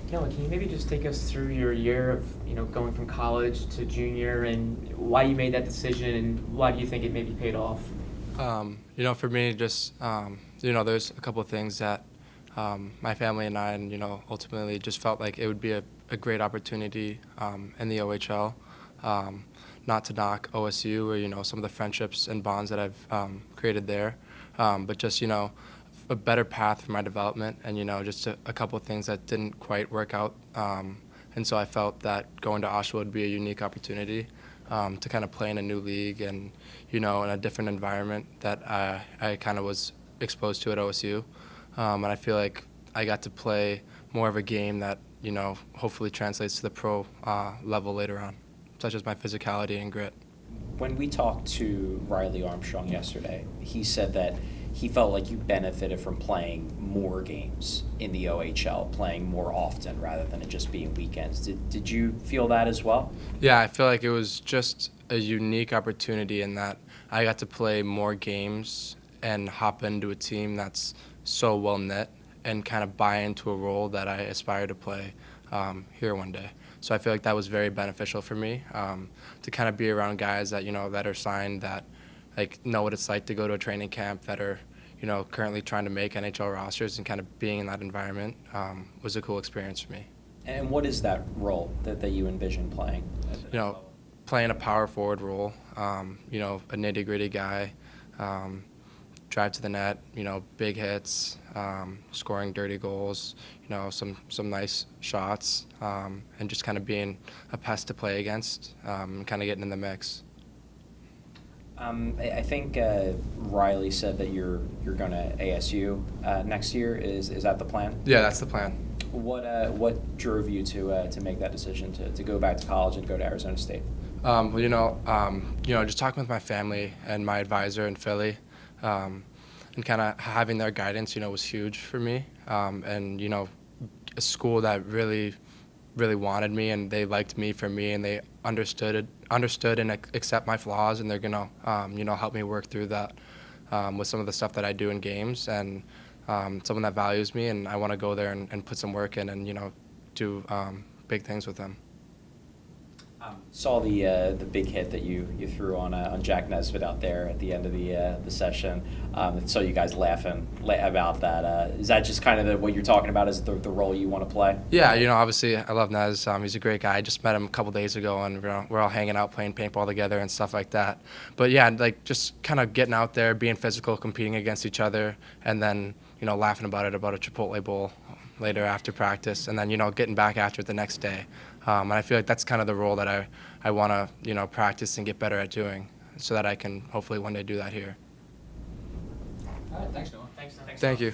Kellen, can you maybe just take us through your year of, going from college to junior and why you made that decision and why do you think it maybe paid off? For me, just, there's a couple of things that my family and I, and, ultimately just felt like it would be a great opportunity in the OHL. Not to knock OSU or, some of the friendships and bonds that I've created there, but just, a better path for my development and, just a couple of things that didn't quite work out. And so I felt that going to Oshawa would be a unique opportunity to kind of play in a new league and, in a different environment that I kind of was exposed to at OSU. And I feel like I got to play more of a game that, hopefully translates to the pro level later on, such as my physicality and grit. When we talked to Riley Armstrong yesterday, he said that he felt like you benefited from playing more games in the OHL, playing more often rather than it just being weekends. Did you feel that as well? Yeah, I feel like it was just a unique opportunity in that I got to play more games and hop into a team that's so well knit and kind of buy into a role that I aspire to play here one day. So I feel like that was very beneficial for me to kind of be around guys that that are signed, that like know what it's like to go to a training camp, that are currently trying to make NHL rosters, and kind of being in that environment was a cool experience for me. And what is that role that you envision playing? Playing a power forward role, a nitty gritty guy, drive to the net, big hits, scoring dirty goals, some nice shots, and just kind of being a pest to play against, kind of getting in the mix. I think Riley said that you're going to ASU next year. Is that the plan? Yeah, that's the plan. What drove you to make that decision to go back to college and go to Arizona State? Just talking with my family and my advisor in Philly, and kind of having their guidance, was huge for me. And a school that really, really wanted me, and they liked me for me, and they understood and accept my flaws, and they're gonna, help me work through that with some of the stuff that I do in games, and someone that values me, and I want to go there and put some work in, and do big things with them. Saw the big hit that you threw on Jack Nesbitt out there at the end of the session. Saw you guys laughing about that. Is that just kind of what you're talking about? Is the role you want to play? Yeah, obviously I love Nez. He's a great guy. I just met him a couple days ago, and we're all hanging out playing paintball together and stuff like that. But yeah, like just kind of getting out there, being physical, competing against each other, and then laughing about a Chipotle bowl later after practice, and then getting back after it the next day. And I feel like that's kind of the role that I want to practice and get better at doing, so that I can hopefully one day do that here. All right, thanks, Noah. Thanks. Thank you.